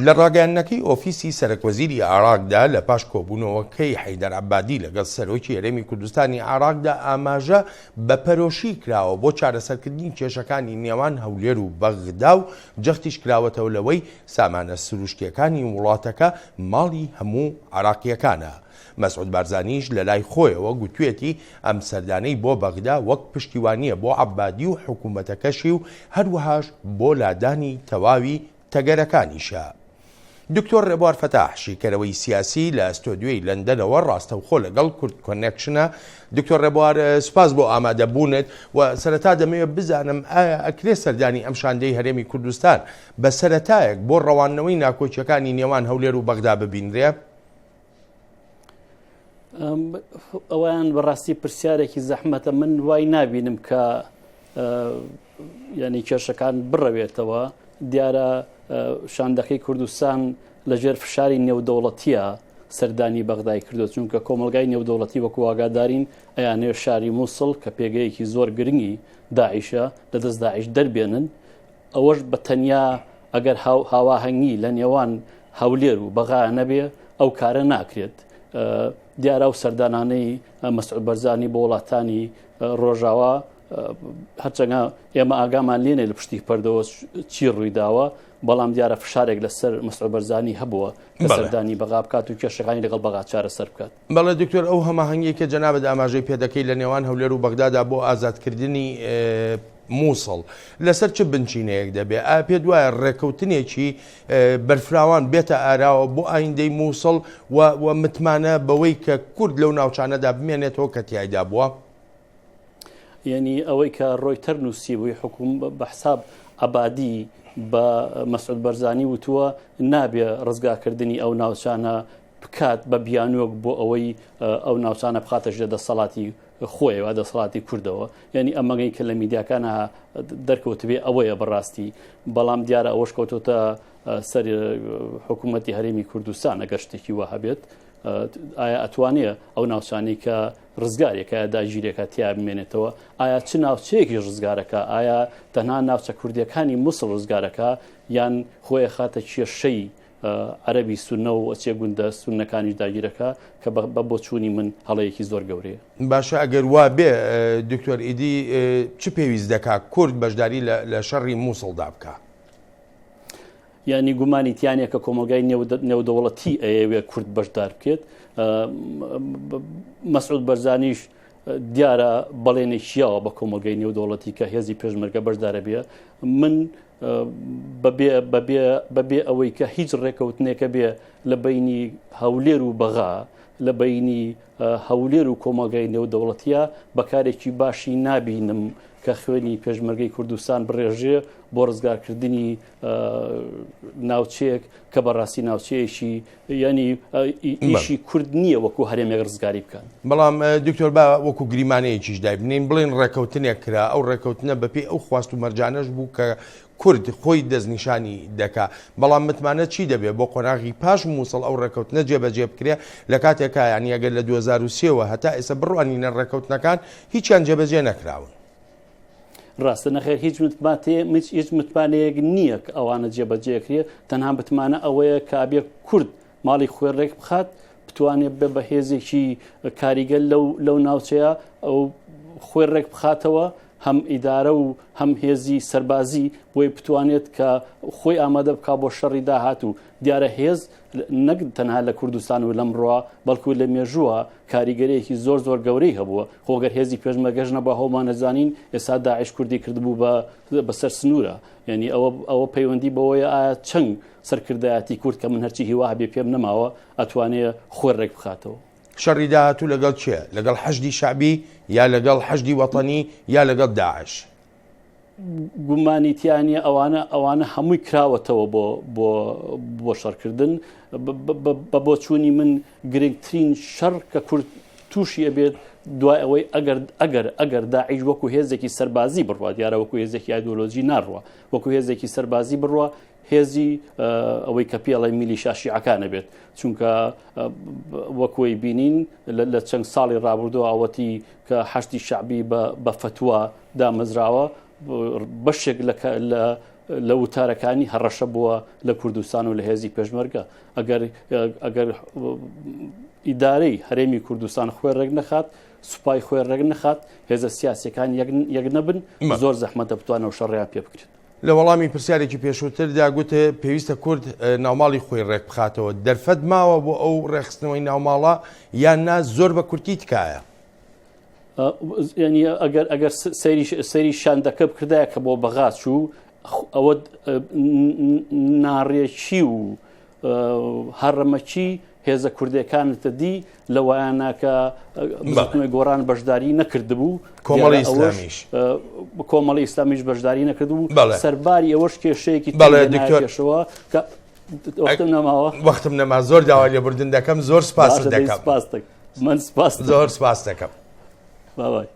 لە ڕاگەیاندنەکەی ئۆفیسی سەرۆکوەزیری عێراقدا لە پاش کۆبوونەوەکەی حەیدەر عەبادی لەگەڵ سەرۆکی هەرێمی کوردستانی عێراقدا ئاماژە بە پەرۆشی کراوە بۆ چارەسەرکردنی کێشەکانی نێوان هەولێر و بەغدا و جەختیش کراوەتەوە لەوەی سامانە سروشتیەکانی وڵاتەکە ماڵی هەموو عێراقیەکانە. مەسعود بارزانیش لە لای خۆیەوە گوتوێتی ئەم سەردانەی بۆ بەغدا وەک پشتیوانیە بۆ عەبادی و حکوومەتەکەشی و هەروەهاش بۆ لادانی تەواوی تەگەرەکانیشە. دکتۆر ڕێبوار فەتاح شیکەرەوەی سیاسی لە ئەستۆدیۆی لەندەنەوە ڕاستەوخۆ لەگەڵ کورد کۆنێکشنە. دکتۆر ڕێبوار سوپاس بۆ ئامادەبوونت و سەرەتا دەمەوێت بزانم ئایا ئەکرێ سەردانی ئەم شاندەی هەرێمی کوردستان بە سەرەتایەک بۆ ڕەوانەوەی ناکۆچیەکانی نێوان هەولێر و بەغدا ببینرێ؟ ئەویان بەڕاستی پرسیارێکی زەحمەتە. من وای نابینم کە ینی کێشەکان بڕەوێتەوە. دیارە شاندەکەی کوردستان لەژێر فشاری نێودەوڵەتیە سەردانی بەغدای کردو، چونکە کۆمەلگای نێودەوڵەتی وەکو واگادارین ئەیانێ شاری مووسڵ کە پێگەیەکی زۆر گرنگی داعیشە لە دەست داعیش دەربێنن. ئەوەش بە تەنیا ئەگەر هاواهەنگی لە نێوان هەولێر و بەغا نەبێ ئەو کارە ناکرێت. دیارە و سەردانانەی مەسعود بەرزانی بۆ وڵاتانی ڕۆژاوا هەرچەنگە ئێمە ئاگامان لێنێ لە پشتی پەردەوە چی ڕوویداوە، بەڵام دیارە فشارێک لەسەر مەسعود بەرزانی هەبووە کە سەردانی بەغا بکات و کێشەکانی لەگەڵ بەغا چارەسەر بکات. بەڵێ دکتۆر، ئەو هەماهەنگی کە جەنابەت ئاماژەی پێدەکەی لە نێوان هەولێر و بەغدادا بۆ ئازادکردنی مووسڵ لەسەر چ بنچینەیەک دەبێت؟ ئایا پێت وایە ڕێکەوتنێکی بەرفراوان بێتە ئاراوە بۆ ئایندەی مووسڵ و متمانە بەوەی کە کورد لەو ناوچانەدا بمێنێتەوە کە تیایدا بووە؟ یعنی ئەوەی کە ڕۆیتەر نووسی بووی حکوم بە حساب عەبادی بە مەسعود بەرزانی وتووە نابێ ڕزگاکردنی ئەو ناوچانە بکات بە بیانوەک بۆ ئەوەی ئەو ناوچانە بخاتە ژێر دەسەڵاتی خۆیەوە دەسەڵاتی کوردەوە. یعنی ئەمەگەی کە لە میدیاکانە دەرکەوتبێ ئەوەیە بەڕاستی، بەڵام دیارە ئەوەش کەوتۆتە سەر حکوومەتی هەرێمی کوردستان ئەگەر شتێکی وە هەبێت. ئایا ئەتوانێت ئەو ناوچانی کە ڕزگارێکە داگیرێکە تیا بمێنێتەوە؟ ئایا چ ناوچەیەکی ڕزگارەکە؟ ئایا تەنها ناوچە کوردیەکانی مووسڵ ڕزگارەکە یان خۆی خاتە کێشەی عەرەبی سونە و ئەچێ گوندە سونەکانی داگیرەکە کە بە بۆچوونی من هەڵەیەکی زۆر گەورەیە. باشە، ئەگەر وا بێ دکتۆر ئیدی چ پێویست دەکات کورد بەشداری لە شەڕی مووسڵدا بکە؟ یعنی گومانی تیانێک کە کۆمەلگای نێودەوڵەتی ئەیەوێ کورد بەشدار بکێت. مەسعود بەرزانیش دیارە بەڵێنێکیەوە بە کۆمەلگای نێودەوڵەتی کە هێزی پێشمەرگە بەشدارە بێ. من بەبێ ئەوەی کە هیچ ڕێکەوتنێکە بێ لە بینی هەولێر و بەغا، لە بینی هەولێر و کۆمەلگای نێودەوڵەتیە بەکارێکی باشی نابینم کە خوێنی پێشمەرگەی کوردستان بڕێژێ بۆ ڕزگارکردنی ناوچەیەک کە بەڕاستی ناوچەیەکی ینی ئیشی کورد نییە وەکو هەرێمێک ڕزگاری بکەن. بەڵام دکتۆر، با وەکو گریمانەیەکیش دای بنین بڵێن ڕێکەوتنێک کرا، ئەو ڕێکەوتنە بەپێی ئەو خواست و مەرجانەش بوو کە کورد خۆی دەستنیشانی دەکا، بەڵام متمانە چی دەبێت بۆ قۆناغی پاش مووسڵ ئەو ڕێکەوتنە جێبەجێ بکرێ لە کاتێکە یانی ئەگەر لە 2023ەوە هەتا ئێستا بڕوانینە ڕێکەوتنەکان هیچیان جێبەجێ نەکراون؟ ڕاستە نەخێر هیچ متمانەیەک نییە کە ئەوانە جێبەجێکرێ، تەنها بتمانە ئەوەیە کابێ کورد ماڵی خوێڕێک بخات، بتوانێت بێ بە هێزێکی کاریگەل لەو ناوچەیە ئەو خوێڕێک بخاتەوە، هەم ئیدارە و هەم هێزی سەربازی بۆی بتوانێت کە خۆی ئامادە بک بۆ شەڕی داهات. و دیارە هێز نەک تەنها لە کوردستان و لەمڕۆ بەڵکو لە مێژووە کاریگەرەیەکی زۆر زۆر گەورەی هەبووە. خۆگەر هێزی پێشمەرگەش نەبووە هەومان نەزانین ئێستا داعش کوردی کردبوو بەسەر سنوورە. یعنی ئەوە پەیوەندی بەوەیە ئایا چەند سەرکردایەتی کورد کە من هەرچی هیوا هەبێ پێم نەماوە ئەتوانێت خۆڕێک بخاتەوە. شەڕی داهاتوو لەگەڵ چێ؟ لەگەڵ حەشدی شعبی یا لەگەڵ حەشدی وەتەنی یا لەگەڵ داعش؟ گومانیتیانە ئەوانە هەمووی کراوەتەوە بۆ شەڕکردن. بە بۆچوونی من گرنگترین شەڕ کە کورد تووشی ئەبێت دوای ئەوەی ئەگەر داعش وەکو هێزێکی سەربازی بڕوە، دیارە وەکو هێزێکی ئایدۆلۆژی ناڕوە، وەکو هێزێکی سەربازی بڕوە، هێزی ئەوەی کە پێڵی میلیشا شیعەکانە بێت. چونکە وەکوی بینین لە چەند ساڵی ڕابردووە ئەوەتی کە حەشدی شعبی بە فتووە دامەزراوە، بەشێک لە لە وتارەکانی هەڕەشە بووە لە کوردستان و لە هێزی پێشمەرگە ئەگەر ئیدارەی هەرێمی کوردستان خوێ ڕێک نەخات سوپای خوێ ڕێک نەخات هێزە سیاسەکان یەک نەبن زۆر زەحمەتە بتوانەوە شەڕیان پێ بکرێت. لە وەڵامی پرسیارێکی پێشووتردا گوتە پێویستە کورد ناوماڵی خۆی ڕێک بخاتەوە دەرفەت ماوە بۆ ئەو ڕێخستنەوەی ناوماڵە یان نا زۆر بە کورتی تکایە. ینی ئەگەر سەیری شاندەکە بکردایە کە بۆ بەغاز چوو ئەوە ناڕێکی و هەڕەمەچی هێزە کوردەکانتە دی لەوایاناکە گۆڕان بەشداری نەکردبوو کۆمەڵی ئیسلامیش بەشداری نەکردبوو سەرباری ئەوەش کێشەیەکی پێشەوە کە وەختم نەما زۆر داوای لێبوردن دەکەم زۆر سپاس دەکەم من سپاس زۆر سپاس دەکەم. باوای